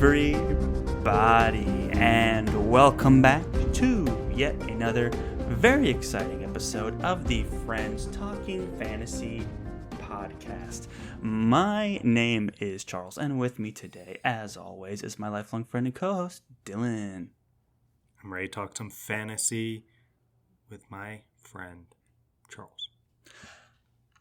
everybody, and welcome back to yet another very exciting episode of the Friends Talking Fantasy podcast. My name is Charles, and with me today, as always, is my lifelong friend and co-host, Dylan. I'm ready to talk some fantasy with my friend, Charles.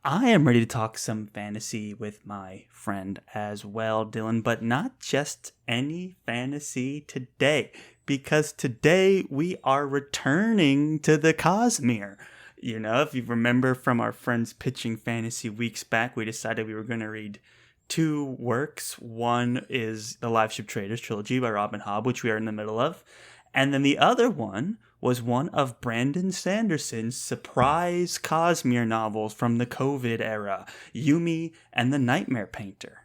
I am ready to talk some fantasy with my friend as well, Dylan, but not just any fantasy today, because today we are returning to the Cosmere. You know, if you remember from our Friends Pitching Fantasy weeks back, we decided we were going to read two works. One is the Live Ship Traders trilogy by Robin Hobb, which we are in the middle of, and then the other one was one of Brandon Sanderson's surprise Cosmere novels from the COVID era, Yumi and the Nightmare Painter.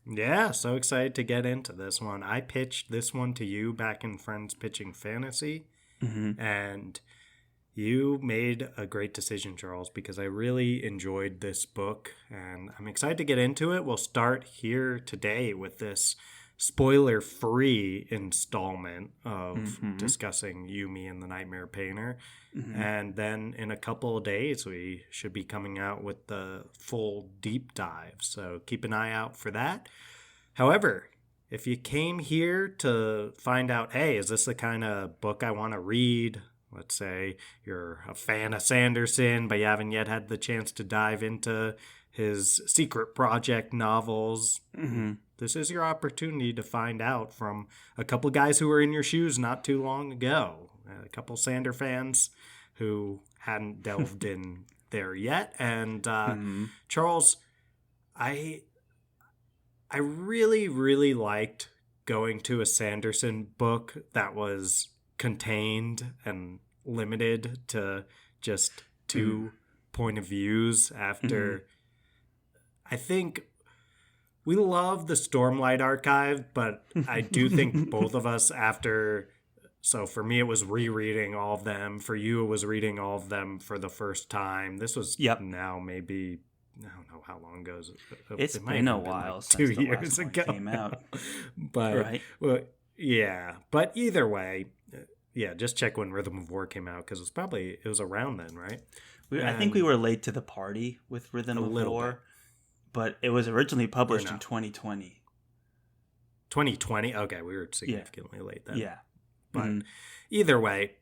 Yeah, so excited to get into this one. I pitched this one to you back in Friends Pitching Fantasy, and you made a great decision, Charles, because I really enjoyed this book, and I'm excited to get into it. We'll start here today with this spoiler-free installment of discussing Yumi and the Nightmare Painter. And then in a couple of days, we should be coming out with the full deep dive. So keep an eye out for that. However, if you came here to find out, hey, is this the kind of book I want to read? Let's say you're a fan of Sanderson, but you haven't yet had the chance to dive into his secret project novels. This is your opportunity to find out from a couple guys who were in your shoes not too long ago. A couple Sander fans who hadn't delved in there yet. And Charles, I really, really liked going to a Sanderson book that was contained and limited to just two point of views after... I think we love the Stormlight Archive, but I do think both of us after... So for me, it was rereading all of them. For you, it was reading all of them for the first time. This was now maybe... I don't know how long ago. It's been a while since 2 years ago came out. But, right. Well, yeah. But either way, just check when Rhythm of War came out, because it was around then, right? I think we were late to the party with Rhythm of War. Bit. But it was originally published in 2020. 2020? Okay, we were significantly late then. Yeah. But either way,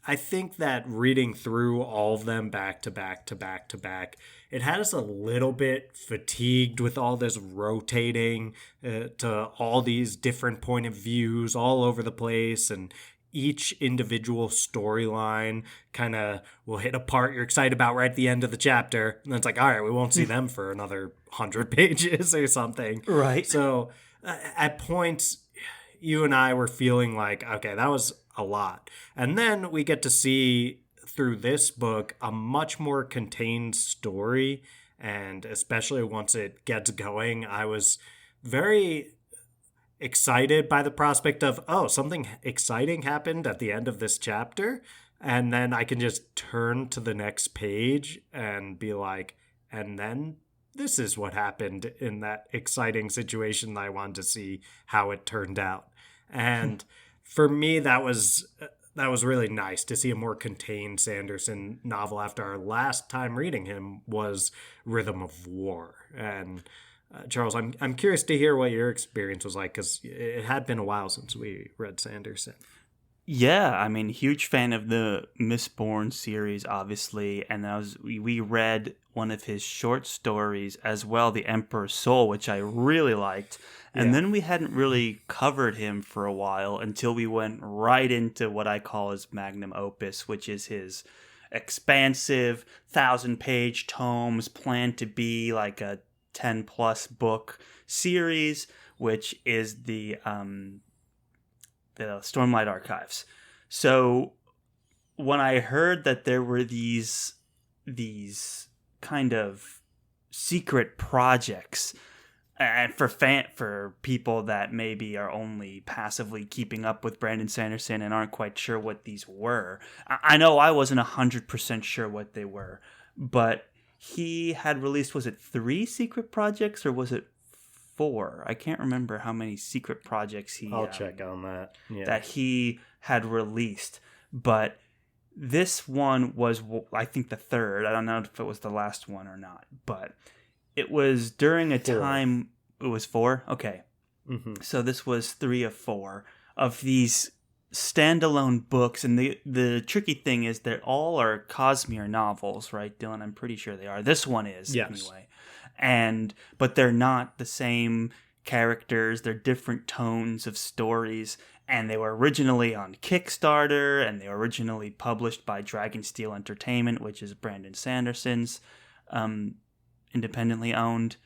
I think that reading through all of them back to back to back to back, it had us a little bit fatigued with all this rotating to all these different point of views all over the place, and each individual storyline kind of will hit a part you're excited about right at the end of the chapter. And then it's like, all right, we won't see them for another 100 pages or something. Right. So at points, you and I were feeling like, okay, that was a lot. And then we get to see through this book a much more contained story. And especially once it gets going, I was very excited by the prospect of, something exciting happened at the end of this chapter, and then I can just turn to the next page and be like, and then this is what happened in that exciting situation that I wanted to see how it turned out. And for me, that was really nice to see a more contained Sanderson novel after our last time reading him was Rhythm of War. And Charles, I'm curious to hear what your experience was like, because it had been a while since we read Sanderson. Yeah, I mean, huge fan of the Mistborn series, obviously, and we read one of his short stories as well, The Emperor's Soul, which I really liked. And then we hadn't really covered him for a while until we went right into what I call his magnum opus, which is his expansive 1,000-page tomes planned to be like a 10-plus book series, which is the Stormlight Archives. So when I heard that there were these kind of secret projects, and for people that maybe are only passively keeping up with Brandon Sanderson and aren't quite sure what these were, I know I wasn't 100% sure what they were, but he had released, was it 3 secret projects or was it 4. I can't remember how many secret projects I'll check on that. Yeah. That he had released, but this one was, I think, the 3rd. I don't know if it was the last one or not, but it was during a 4. time. It was 4? Okay. Mm-hmm. So this was 3 of 4 of these standalone books, and the tricky thing is that all are Cosmere novels, right, Dylan? I'm pretty sure they are. This one is, yes. Anyway. But they're not the same characters. They're different tones of stories, and they were originally on Kickstarter, and they were originally published by Dragonsteel Entertainment, which is Brandon Sanderson's independently owned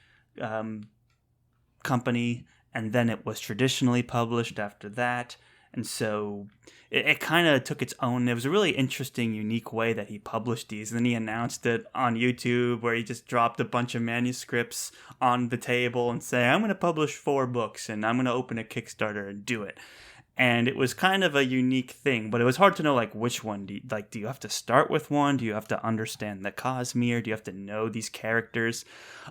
company, and then it was traditionally published after that. And so it kind of took its own. It was a really interesting, unique way that he published these. And then he announced it on YouTube, where he just dropped a bunch of manuscripts on the table and say, I'm going to publish 4 books and I'm going to open a Kickstarter and do it. And it was kind of a unique thing, but it was hard to know, like, which one. Do you have to start with one? Do you have to understand the Cosmere? Do you have to know these characters?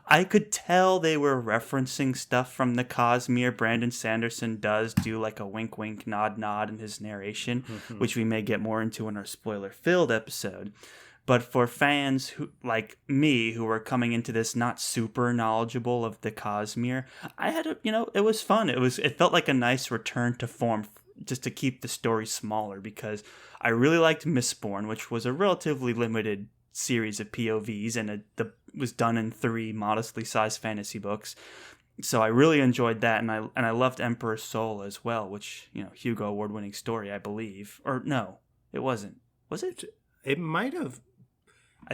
I could tell they were referencing stuff from the Cosmere. Brandon Sanderson does do, like, a wink, wink, nod, nod in his narration, which we may get more into in our spoiler-filled episode. But for fans who, like me, who were coming into this not super knowledgeable of the Cosmere, I had it was fun. It felt like a nice return to form, just to keep the story smaller, because I really liked Mistborn, which was a relatively limited series of POVs, and it was done in 3 modestly sized fantasy books. So I really enjoyed that, and I loved Emperor's Soul as well, which, Hugo Award-winning story, I believe. Or no, it wasn't. Was it? It might have.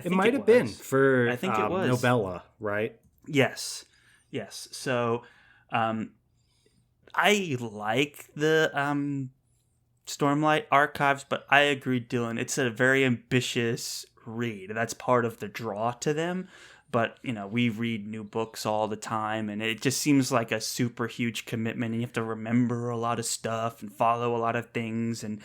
It might have been for I think it was novella, right? Yes. So, I like the Stormlight Archives, but I agree, Dylan. It's a very ambitious read. That's part of the draw to them. But, we read new books all the time, and it just seems like a super huge commitment, and you have to remember a lot of stuff and follow a lot of things, and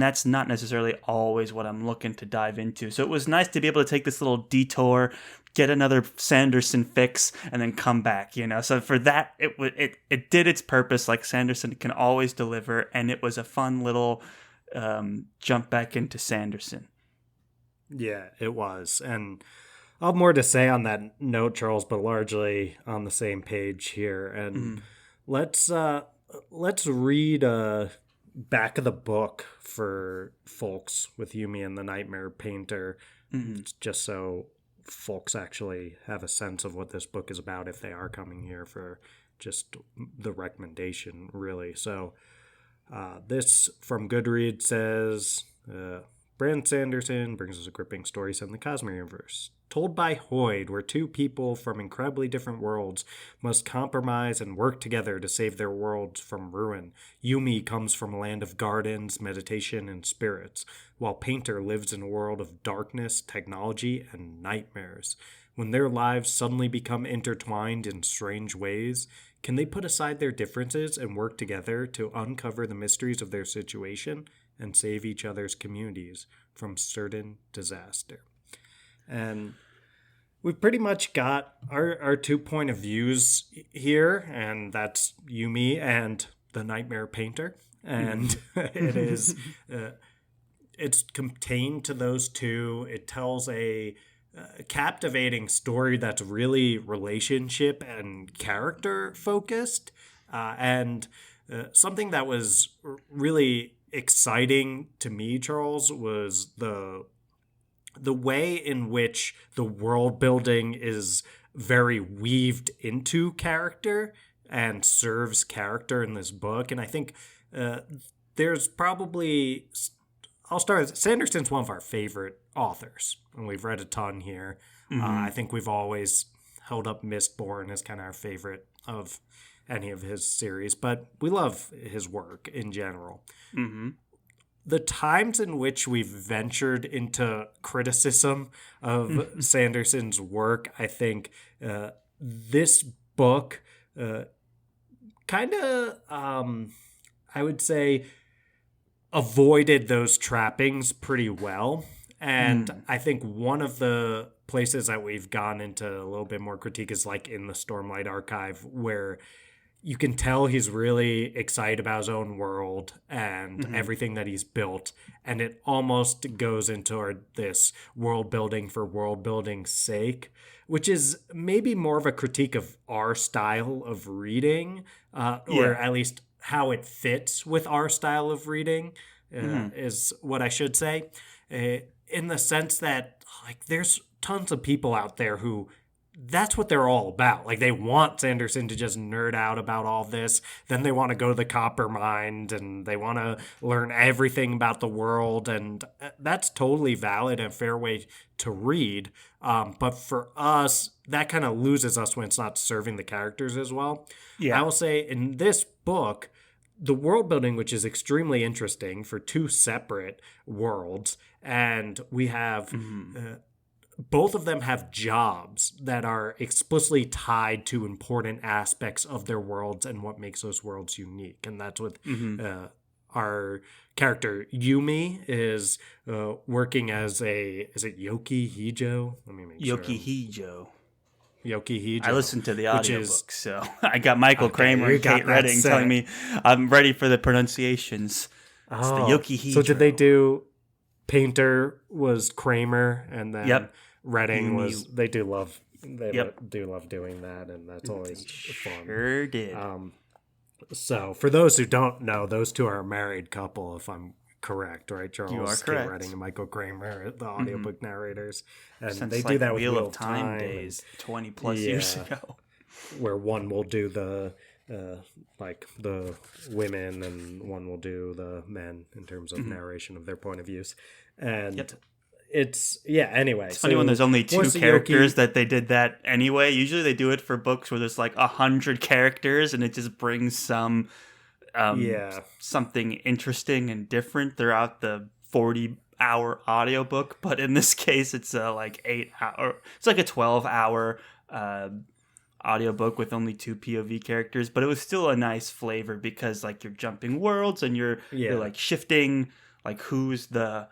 that's not necessarily always what I'm looking to dive into. So it was nice to be able to take this little detour, get another Sanderson fix, and then come back, So for that, it did its purpose, like Sanderson can always deliver, and it was a fun little jump back into Sanderson. Yeah, it was, and I'll have more to say on that note, Charles, but largely on the same page here. And let's read back of the book for folks with Yumi and the Nightmare Painter, just so folks actually have a sense of what this book is about if they are coming here for just the recommendation, really. So this from Goodreads says, Brandon Sanderson brings us a gripping story set in the Cosmere universe. Told by Hoyd, where 2 people from incredibly different worlds must compromise and work together to save their worlds from ruin. Yumi comes from a land of gardens, meditation, and spirits, while Painter lives in a world of darkness, technology, and nightmares. When their lives suddenly become intertwined in strange ways, can they put aside their differences and work together to uncover the mysteries of their situation and save each other's communities from certain disaster? And we've pretty much got our 2 point of views here, and that's Yumi and the Nightmare Painter. And it is it's contained to those 2. It tells a captivating story that's really relationship and character focused, and something that was really exciting to me, Charles, was the way in which the world building is very weaved into character and serves character in this book. And I think there's probably, I'll start with Sanderson's one of our favorite authors, and we've read a ton here. I think we've always held up Mistborn as kind of our favorite of any of his series, but we love his work in general. The times in which we've ventured into criticism of Sanderson's work, I think this book kind of, I would say, avoided those trappings pretty well. And I think one of the places that we've gone into a little bit more critique is like in the Stormlight Archive, where you can tell he's really excited about his own world and everything that he's built. And it almost goes into this world building for world building's sake, which is maybe more of a critique of our style of reading, or at least how it fits with our style of reading, is what I should say. In the sense that, like, there's tons of people out there who that's what they're all about. Like, they want Sanderson to just nerd out about all this. Then they want to go to the copper mine and they want to learn everything about the world. And that's totally valid and a fair way to read. But for us, that kind of loses us when it's not serving the characters as well. Yeah. I will say in this book, the world building, which is extremely interesting for two separate worlds, and we have both of them have jobs that are explicitly tied to important aspects of their worlds and what makes those worlds unique. And that's what our character Yumi is working as is it Yoki Hijo? Let me make Yoki Hijo. Yoki Hijo. I listened to the audiobook, so I got Michael Kramer and Kate Redding telling me I'm ready for the pronunciations. It's the Yoki Hijo. So did they do Painter was Kramer and then Redding was they do love doing that, and that's always fun. Sure did. So for those who don't know, those two are a married couple, if I'm correct, right, Charles? You are correct. Kate Redding and Michael Kramer, the audiobook narrators. And since they do that with Wheel of Time days 20 plus years ago. Where one will do the the women and one will do the men in terms of narration of their point of views. And it's anyway. It's funny when there's only two characters that they did that anyway. Usually they do it for books where there's like 100 characters and it just brings some something interesting and different throughout the 40-hour audiobook. But in this case it's like 8 hour. It's like a 12-hour audiobook with only 2 POV characters, but it was still a nice flavor because like you're jumping worlds and you're like shifting like who's the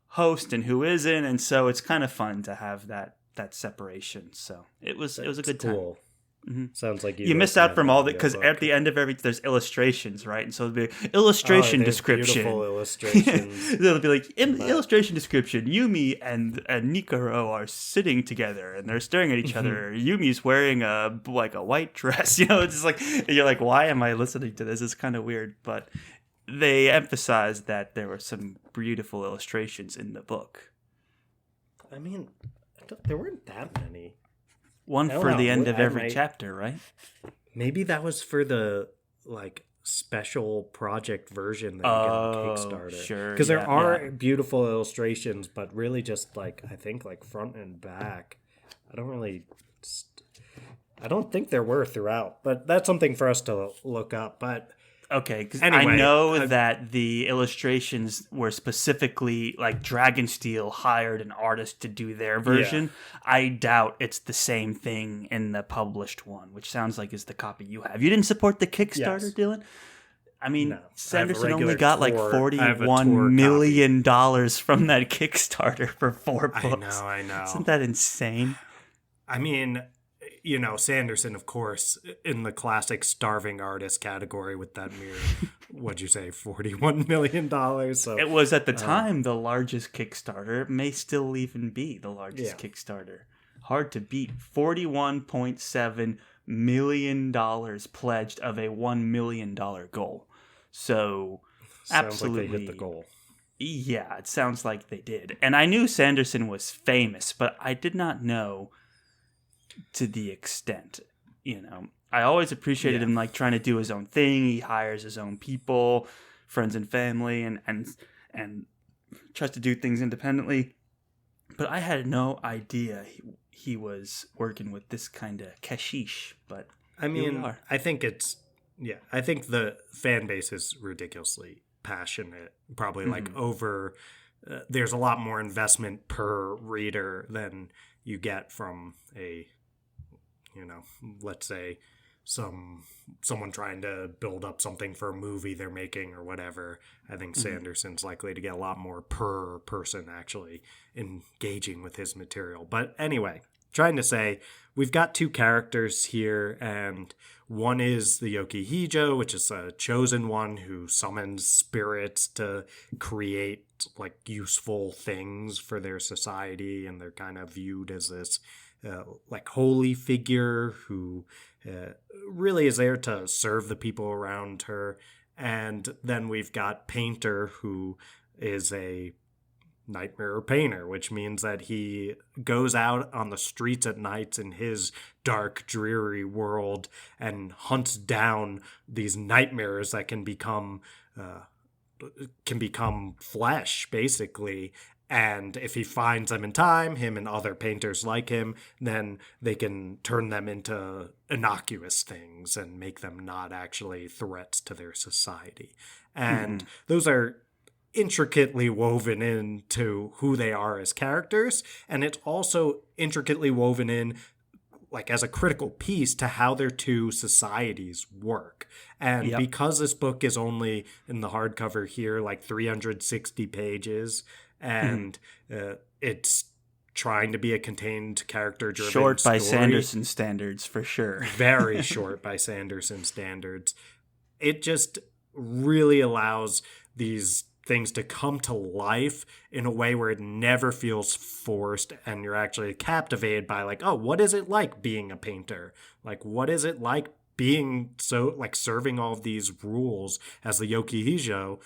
host and who isn't, and so it's kind of fun to have that separation. So it was a good time. Sounds like you missed out from all that because at the end of there's illustrations, right? And so it'll be illustration description. Beautiful illustrations. It'll be like illustration description. Yumi and Nikoro are sitting together and they're staring at each other. Yumi's wearing a white dress. You know, it's just like you're like, why am I listening to this? It's kind of weird, but they emphasized that there were some beautiful illustrations in the book. I mean, there weren't that many. One for the end of every chapter, right? Maybe that was for the special project version that you get on Kickstarter. Sure. Because there are beautiful illustrations, but really just I think front and back. I don't think there were throughout, but that's something for us to look up. But okay, because anyway, I know that the illustrations were specifically like Dragonsteel hired an artist to do their version. Yeah. I doubt it's the same thing in the published one, which sounds like is the copy you have. You didn't support the Kickstarter, Dylan? I mean, Sanderson only got like $41 million from that Kickstarter for 4 books. I know. Isn't that insane? I mean, you know, Sanderson, of course, in the classic starving artist category with that mere, what'd you say, $41 million? So it was at the time the largest Kickstarter. It may still even be the largest Kickstarter. Hard to beat. $41.7 million pledged of a $1 million goal. So absolutely. Sounds like they hit the goal. Yeah, it sounds like they did. And I knew Sanderson was famous, but I did not know to the extent, you know. I always appreciated him trying to do his own thing. He hires his own people, friends and family, and tries to do things independently. But I had no idea he was working with this kind of cashish. But I mean, I think I think the fan base is ridiculously passionate. Probably over. There's a lot more investment per reader than you get from a, let's say, someone trying to build up something for a movie they're making or whatever. I think Sanderson's likely to get a lot more per person actually engaging with his material. But anyway, trying to say, we've got two characters here, and one is the Yokihijo, which is a chosen one who summons spirits to create like useful things for their society, and they're kind of viewed as this like holy figure who really is there to serve the people around her. And then we've got Painter, who is a nightmare painter, which means that he goes out on the streets at nights in his dark, dreary world and hunts down these nightmares that can become flesh, basically. And if he finds them in time, him and other painters like him, then they can turn them into innocuous things and make them not actually threats to their society. And those are intricately woven into who they are as characters, and it's also intricately woven in like as a critical piece to how their two societies work. And because this book is only in the hardcover here like 360 pages, and it's trying to be a contained character driven short by story. Sanderson standards, for sure. Very short by Sanderson standards. It just really allows these things to come to life in a way where it never feels forced, and you're actually captivated by like, oh, what is it like being a painter? Like, what is it like being so like serving all of these rules as the Yokihijo?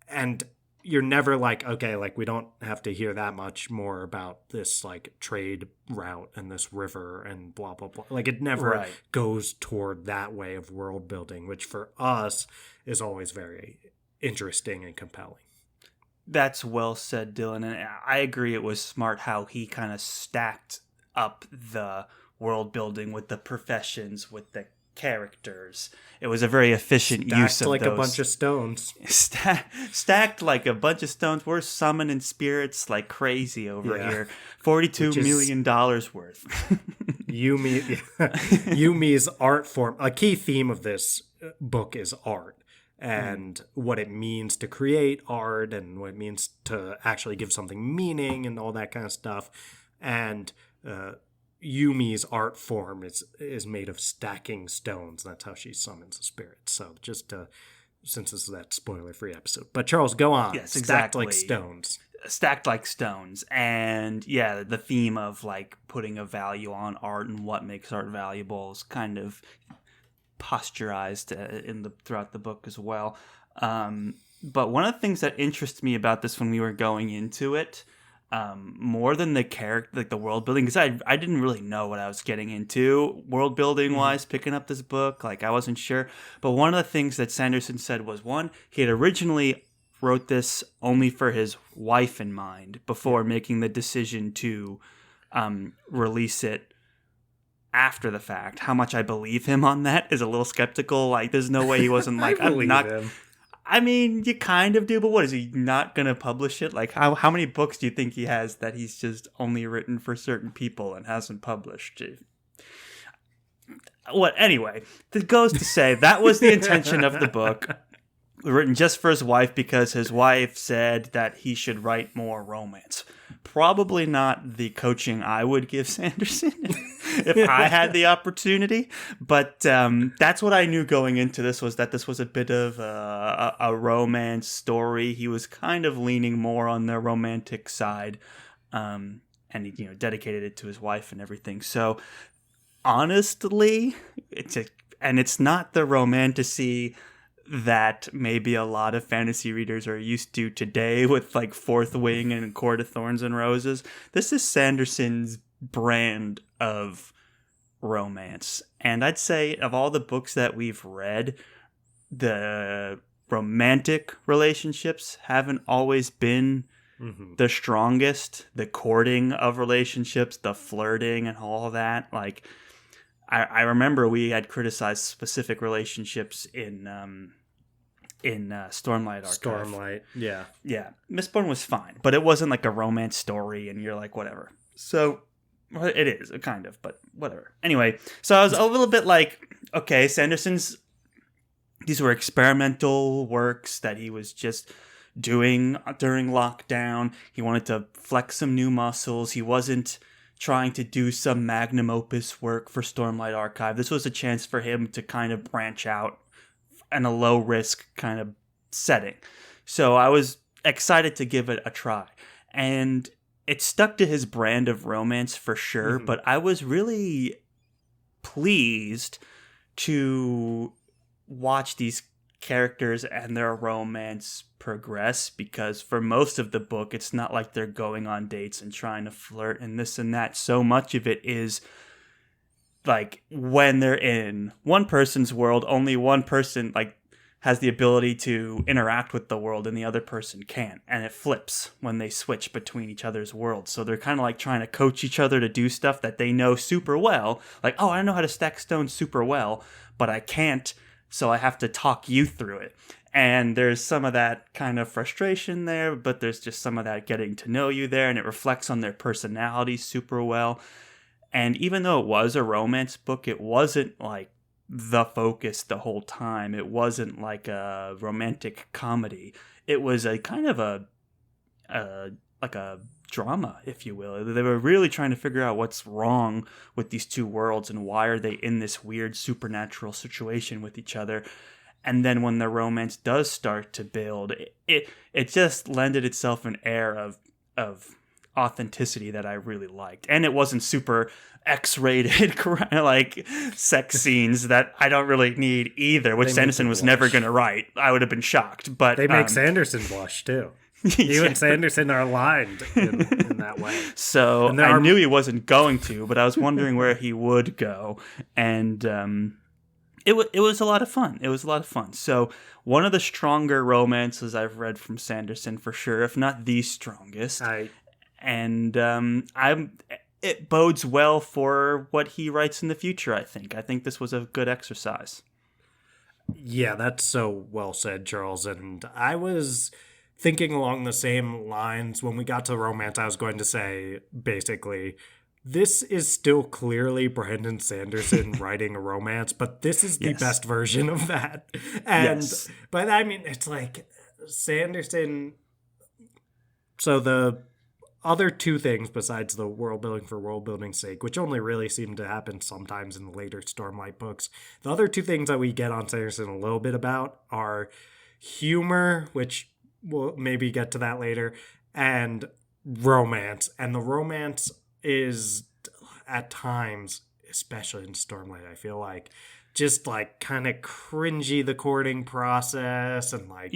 And you're never like, okay, like we don't have to hear that much more about this like trade route and this river and blah, blah, blah. Like it never goes toward that way of world building, which for us is always very interesting and compelling. That's well said, Dylan. And I agree it was smart how he kind of stacked up the world building with the professions, with the characters. It was a very efficient use of like those. A bunch of stones. Stacked like a bunch of stones. We're summoning spirits like crazy over here. $42 million worth. Yumi's art form. A key theme of this book is art. And what it means to create art and what it means to actually give something meaning and all that kind of stuff. And Yumi's art form is made of stacking stones. That's how she summons the spirits. So just since this is that spoiler-free episode. But Charles, go on. Yes, Stacked exactly. like stones. Stacked like stones. And yeah, the theme of like putting a value on art and what makes art valuable is kind of posturized throughout the book as well. But one of the things that interests me about this when we were going into it, more than the character, like the world building, because I didn't really know what I was getting into world building wise picking up this book. Like I wasn't sure. But one of the things that Sanderson said was, one, he had originally wrote this only for his wife in mind before making the decision to release it after the fact. How much I believe him on that is a little skeptical. Like, there's no way he wasn't like, I'm not. Him. I mean, you kind of do, but what, is he not going to publish it? Like, how many books do you think he has that he's just only written for certain people and hasn't published? What? Anyway, that goes to say that was the intention of the book. Written just for his wife because his wife said that he should write more romance. Probably not the coaching I would give Sanderson if I had the opportunity. But that's what I knew going into this, was that this was a bit of a romance story. He was kind of leaning more on the romantic side, and he dedicated it to his wife and everything. So honestly, it's not the romantasy that maybe a lot of fantasy readers are used to today with like Fourth Wing and Court of Thorns and Roses. This is Sanderson's brand of romance. And I'd say of all the books that we've read, the romantic relationships haven't always been the strongest. The courting of relationships, the flirting and all that. Like, I remember we had criticized specific relationships in Stormlight Archive. Stormlight, yeah. Yeah. Mistborn was fine, but it wasn't like a romance story and you're like, whatever. So, well, it is, kind of, but whatever. Anyway, so I was a little bit like, okay, Sanderson's, these were experimental works that he was just doing during lockdown. He wanted to flex some new muscles. He wasn't trying to do some magnum opus work for Stormlight Archive. This was a chance for him to kind of branch out in a low risk kind of setting. So I was excited to give it a try. And it stuck to his brand of romance for sure, but I was really pleased to watch these characters and their romance progress, because for most of the book it's not like they're going on dates and trying to flirt and this and that. So much of it is like when they're in one person's world, only one person like has the ability to interact with the world and the other person can't, and it flips when they switch between each other's worlds. So they're kind of like trying to coach each other to do stuff that they know super well, like, oh, I know how to stack stones super well, but I can't, so I have to talk you through it. And there's some of that kind of frustration there, but there's just some of that getting to know you there, and it reflects on their personalities super well. And even though it was a romance book, it wasn't like the focus the whole time. It wasn't like a romantic comedy. It was a kind of like a drama, if you will. They were really trying to figure out what's wrong with these two worlds and why are they in this weird supernatural situation with each other. And then when the romance does start to build, it just lended itself an air of authenticity that I really liked. And it wasn't super X-rated like sex scenes that I don't really need either, which Sanderson was never going to write. I would have been shocked. But they make Sanderson blush too. You and Sanderson are aligned in that way. So I knew he wasn't going to, but I was wondering where he would go. And it was a lot of fun. It was a lot of fun. So one of the stronger romances I've read from Sanderson for sure, if not the strongest. And it bodes well for what he writes in the future, I think. I think this was a good exercise. Yeah, that's so well said, Charles. And I was thinking along the same lines when we got to romance. I was going to say, basically, this is still clearly Brandon Sanderson writing a romance, but this is the best version of that. And but I mean, it's like Sanderson. So the other two things besides the world building for world building's sake, which only really seem to happen sometimes in the later Stormlight books, the other two things that we get on Sanderson a little bit about are humor, which we'll maybe get to that later, and romance. And the romance is at times, especially in Stormlight, I feel like just like kind of cringy, the courting process, and like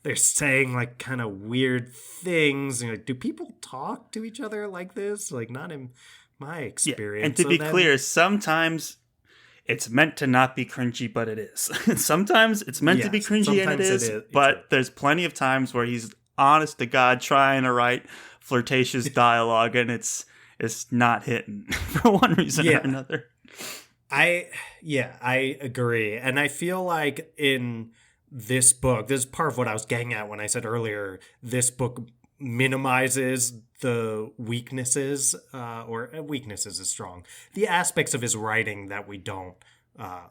they're saying like kind of weird things. And like, do people talk to each other like this? Like, not in my experience. Yeah. And to be clear, sometimes it's meant to not be cringy, but it is. Sometimes it's meant to be cringy, and it is. But there's plenty of times where he's honest to God trying to write flirtatious dialogue, and it's not hitting for one reason or another. I agree. And I feel like in this book, this is part of what I was getting at when I said earlier, this book minimizes the weaknesses, or weaknesses is strong, the aspects of his writing that we don't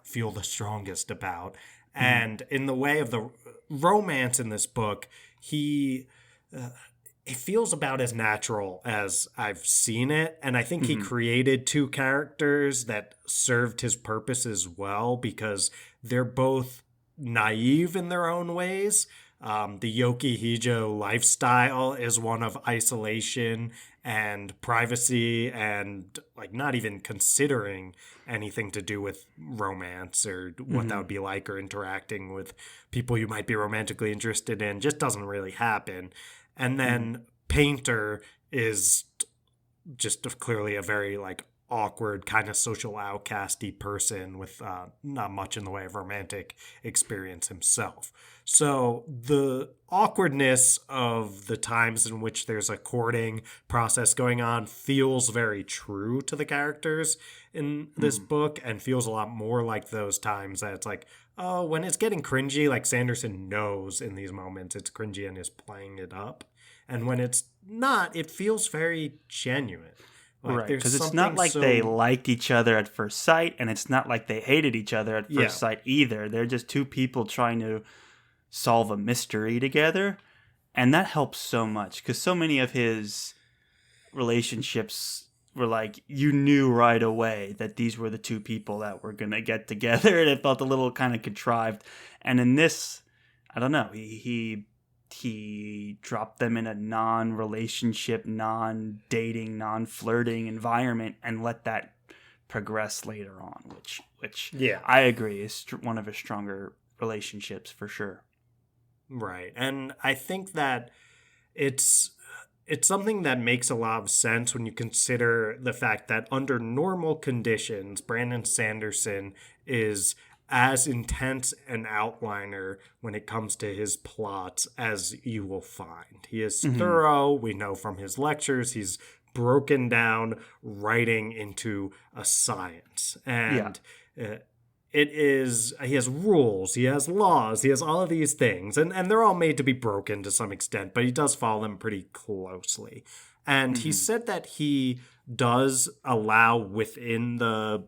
feel the strongest about. And in the way of the romance in this book, he it feels about as natural as I've seen it. And I think he created two characters that served his purpose as well, because they're both naive in their own ways. The Yoki Hijo lifestyle is one of isolation and privacy and like not even considering anything to do with romance or what that would be like, or interacting with people you might be romantically interested in. Just doesn't really happen. And then Painter is just clearly a very like awkward kind of social outcasty person with not much in the way of romantic experience himself. So the awkwardness of the times in which there's a courting process going on feels very true to the characters in this book, and feels a lot more like those times that it's like, oh, when it's getting cringy, like Sanderson knows in these moments it's cringy and is playing it up. And when it's not, it feels very genuine. Like Right, there's because it's not something like they so liked each other at first sight, and it's not like they hated each other at yeah. first sight either. They're just two people trying to solve a mystery together, and that helps so much because so many of his relationships were like you knew right away that these were the two people that were gonna get together, and it felt a little kind of contrived. And in this, I don't know, he dropped them in a non-relationship, non-dating, non-flirting environment and let that progress later on, which Yeah. I agree is one of his stronger relationships for sure. Right. And I think that it's it's something that makes a lot of sense when you consider the fact that under normal conditions, Brandon Sanderson is as intense an outliner when it comes to his plots as you will find. He is Hmm. thorough. We know from his lectures he's broken down writing into a science. Yeah. And it is he has rules, he has laws, he has all of these things, and they're all made to be broken to some extent, but he does follow them pretty closely. And he Hmm. said that he does allow within the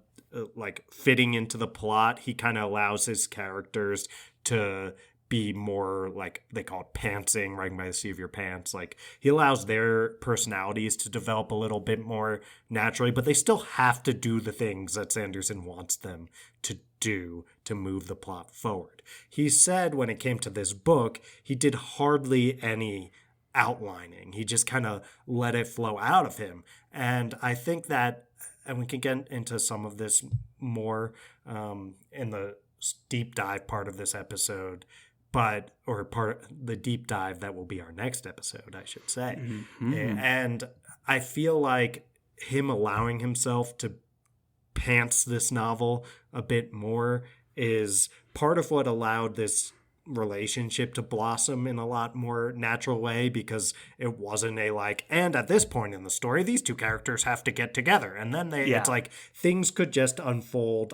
like fitting into the plot, he kind of allows his characters to be more like they call it pantsing, riding by the seat of your pants. Like he allows their personalities to develop a little bit more naturally, but they still have to do the things that Sanderson wants them to do to move the plot forward. He said when it came to this book, he did hardly any outlining. He just kind of let it flow out of him. And I think that, and we can get into some of this more in the deep dive part of this episode, but or part the deep dive that will be our next episode, I should say. Hmm. And I feel like him allowing himself to pants this novel a bit more is part of what allowed this relationship to blossom in a lot more natural way, because it wasn't a like, and at this point in the story these two characters have to get together and then it's Yeah. like things could just unfold.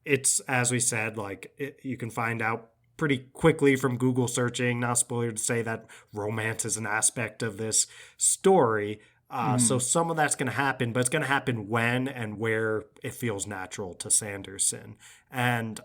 It's, as we said, like you can find out pretty quickly from Google searching, not spoiler to say, that romance is an aspect of this story. So Hmm. some of that's going to happen, but it's going to happen when and where it feels natural to Sanderson. And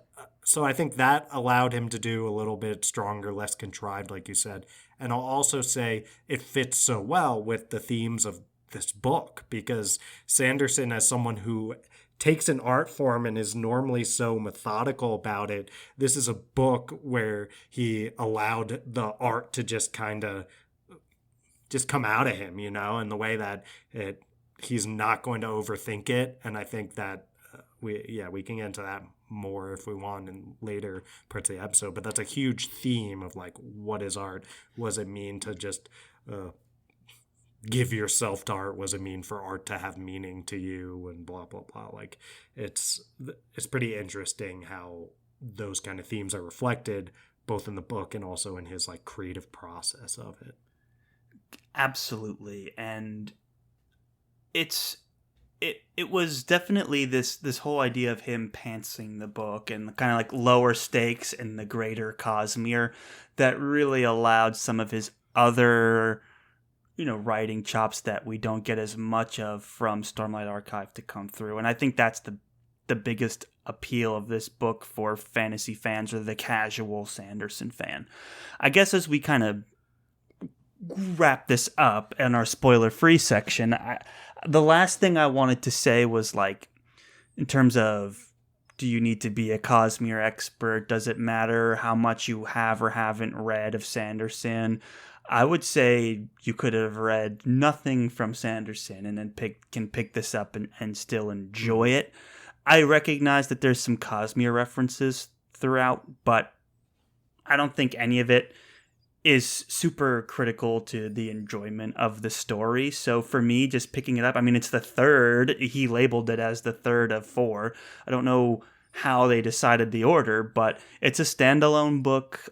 so I think that allowed him to do a little bit stronger, less contrived, like you said. And I'll also say it fits so well with the themes of this book, because Sanderson, as someone who takes an art form and is normally so methodical about it, this is a book where he allowed the art to just kind of just come out of him, in the way that he's not going to overthink it. And I think that we can get into that more if we want in later parts of the episode. But that's a huge theme of like, what is art? What does it mean to just give yourself to art? What does it mean for art to have meaning to you? And blah blah blah. Like it's pretty interesting how those kind of themes are reflected both in the book and also in his like creative process of it. Absolutely. And it was definitely this whole idea of him pantsing the book and kind of like lower stakes in the greater Cosmere that really allowed some of his other writing chops that we don't get as much of from Stormlight Archive to come through. And I think that's the biggest appeal of this book for fantasy fans or the casual Sanderson fan. I guess as we kind of wrap this up in our spoiler-free section, the last thing I wanted to say was like, in terms of, do you need to be a Cosmere expert? Does it matter how much you have or haven't read of Sanderson? I would say you could have read nothing from Sanderson and then can pick this up and still enjoy it. I recognize that there's some Cosmere references throughout, but I don't think any of it is super critical to the enjoyment of the story. So for me, just picking it up, I mean, it's the third. He labeled it as the third of four. I don't know how they decided the order, but it's a standalone book.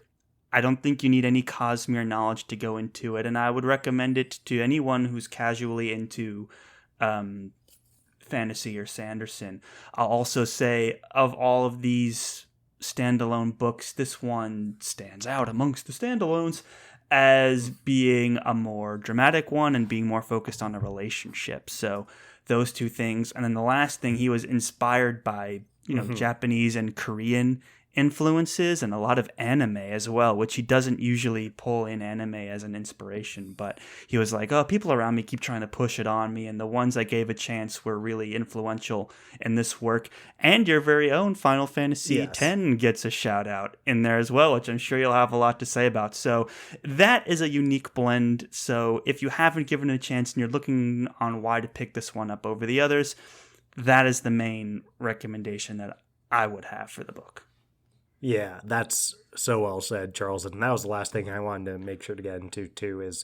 I don't think you need any Cosmere knowledge to go into it, and I would recommend it to anyone who's casually into fantasy or Sanderson. I'll also say, of all of these standalone books, this one stands out amongst the standalones as being a more dramatic one and being more focused on a relationship. So those two things. And then the last thing, he was inspired by, Japanese and Korean influences and a lot of anime as well, which he doesn't usually pull in anime as an inspiration. But he was like, oh, people around me keep trying to push it on me. And the ones I gave a chance were really influential in this work. And your very own Final Fantasy X gets a shout out in there as well, which I'm sure you'll have a lot to say about. So that is a unique blend. So if you haven't given it a chance and you're looking on why to pick this one up over the others, that is the main recommendation that I would have for the book. Yeah, that's so well said, Charles. And that was the last thing I wanted to make sure to get into, too, is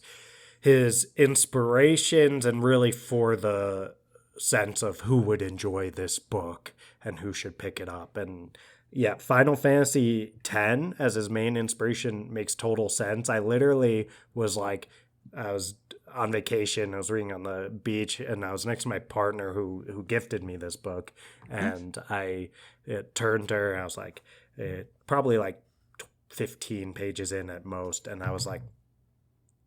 his inspirations and really for the sense of who would enjoy this book and who should pick it up. And yeah, Final Fantasy X as his main inspiration makes total sense. I literally was like, I was on vacation, I was reading on the beach, and I was next to my partner who gifted me this book, and I turned to her, and I was like, probably like 15 pages in at most, and I was like,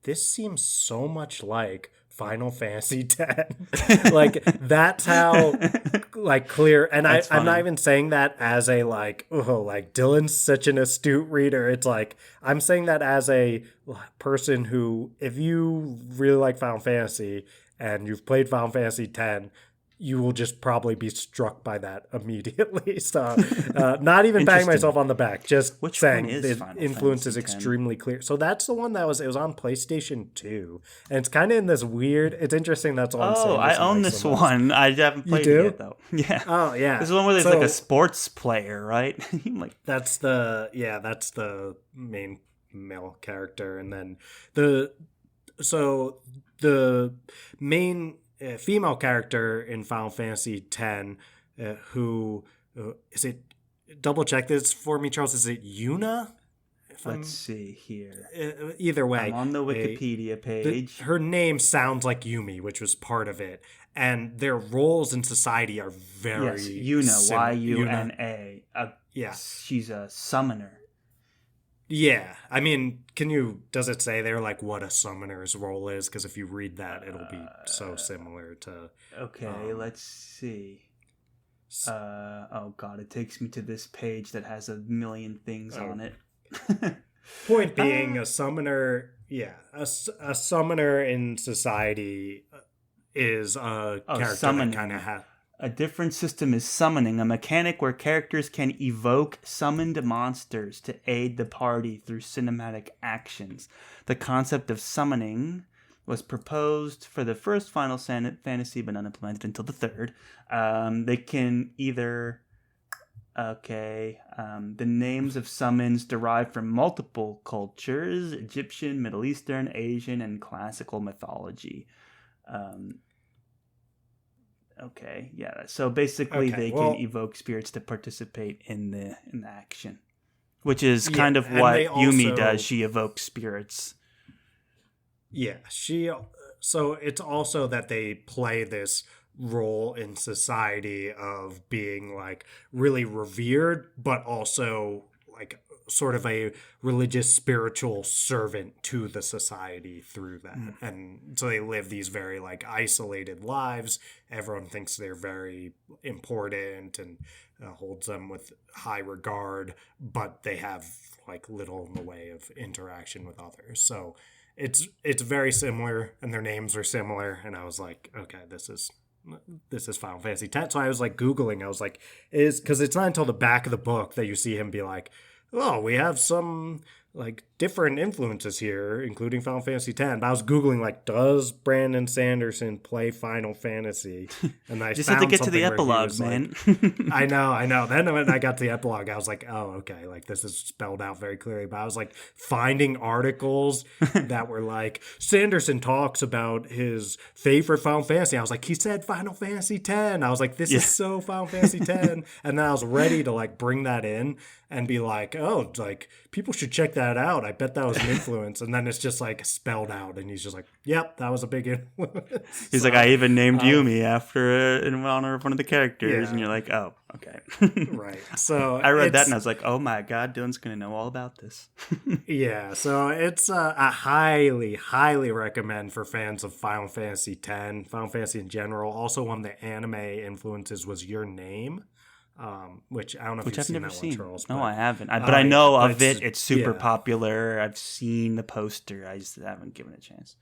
this seems so much like Final Fantasy X. Like, that's how like clear, and I'm not even saying that as a like, oh, like Dylan's such an astute reader. It's like, I'm saying that as a person who, if you really like Final Fantasy and you've played Final Fantasy X, you will just probably be struck by that immediately. So, not even patting myself on the back, just saying the influence is extremely clear. So that's the one it was on PlayStation 2, and it's kind of in this weird. It's interesting that's on. Oh, I own this one. I haven't played it yet though. Yeah. Oh yeah. This is one where there's like a sports player, right? Like that's the main male character, and then the main female character in Final Fantasy X, who is it? Double check this for me, Charles. Is it Yuna? Let's see here. Either way, I'm on the Wikipedia page. Her name sounds like Yumi, which was part of it, and their roles in society are very Yuna, Y-U-N-A. Yeah, she's a summoner. Yeah, I mean, does it say there like what a summoner's role is? Because if you read that, it'll be so similar to. Okay, let's see. Oh god, it takes me to this page that has a million things on it. Point being, a summoner, a summoner in society is a character that kind of has. A different system is summoning, a mechanic where characters can evoke summoned monsters to aid the party through cinematic actions. The concept of summoning was proposed for the first Final Fantasy, but not implemented until the third. They can either... the names of summons derive from multiple cultures: Egyptian, Middle Eastern, Asian, and classical mythology. So basically they can evoke spirits to participate in the action, which is kind of what Yumi does. She evokes spirits. Yeah, so it's also that they play this role in society of being like really revered, but also like sort of a religious spiritual servant to the society through that. And so they live these very like isolated lives. Everyone thinks they're very important and holds them with high regard, but they have like little in the way of interaction with others. So it's very similar, and their names are similar, and I was like, okay, this is Final Fantasy X. So I was like Googling, I was like, because it's not until the back of the book that you see him be like, oh, we have some like different influences here, including Final Fantasy X. But I was Googling like, does Brandon Sanderson play Final Fantasy? And I just had to get to the epilogue, man. Like, I know. Then when I got to the epilogue, I was like, oh, okay, like this is spelled out very clearly. But I was like finding articles that were like, Sanderson talks about his favorite Final Fantasy. I was like, he said Final Fantasy X. I was like, this is so Final Fantasy X. And then I was ready to like bring that in. and be like, oh, like people should check that out. I bet that was an influence. And then it's just like spelled out, and he's just like, yep, that was a big influence. He's like, I even named Yumi after in honor of one of the characters, Yeah. and you're like, oh, okay. Right. So I read that and I was like, oh my god, Dylan's gonna know all about this. yeah, so it's a highly, highly recommend for fans of Final Fantasy X, Final Fantasy in general. Also, one of the anime influences was Your Name, which I don't know if Which you've I've seen never that seen. one, Charles. No, but, I haven't. But I know of it. It's super yeah. popular. I've seen the poster. I just haven't given it a chance.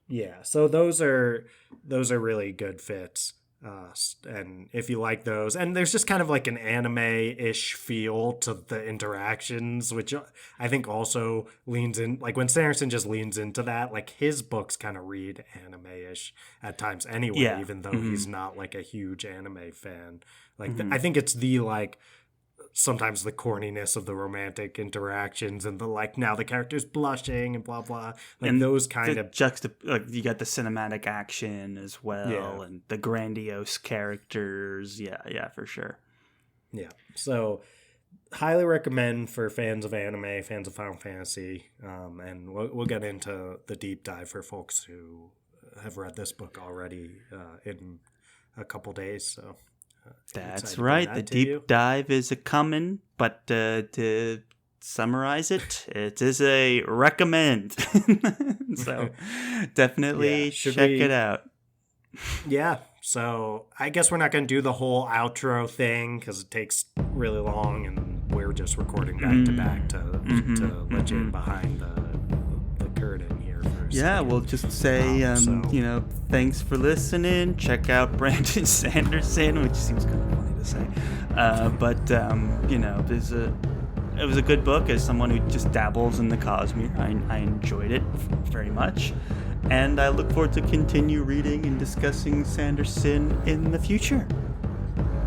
Yeah, so those are really good fits. And if you like those, and there's just kind of like an anime-ish feel to the interactions, which I think also leans in, like when Sanderson just leans into that, like his books kind of read anime-ish at times anyway, Yeah. even though he's not like a huge anime fan. Like I think it's the like sometimes the corniness of the romantic interactions and the like now the character's blushing and blah blah, like And those kind of like you got the cinematic action as well, Yeah. and the grandiose characters. Yeah, for sure. Yeah. So highly recommend for fans of anime, fans of Final Fantasy, and we'll get into the deep dive for folks who have read this book already in a couple days. So That's right. The deep dive is a coming, but to summarize it, it is a recommend. So definitely check it out. Yeah. So I guess we're not going to do the whole outro thing because it takes really long, and we're just recording back to back to let you in behind the curtain here. Yeah, we'll just say, thanks for listening. Check out Brandon Sanderson, which seems kind of funny to say. It was a good book. As someone who just dabbles in the Cosmere, I enjoyed it very much. And I look forward to continue reading and discussing Sanderson in the future.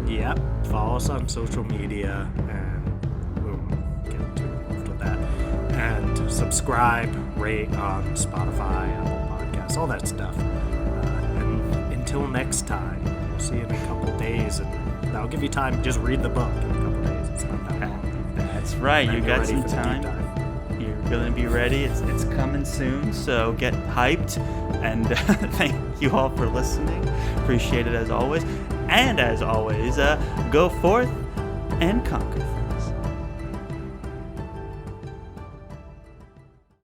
Yep. Follow us on social media, and we'll get to after that. And subscribe, rate on Spotify, Apple Podcasts, all that stuff. And until next time, we'll see you in a couple days, and that'll give you time to just read the book in a couple days. It's not that long. That's right. You got some time. You're going to be ready. It's coming soon, so get hyped. And thank you all for listening. Appreciate it as always. And as always, go forth and conquer.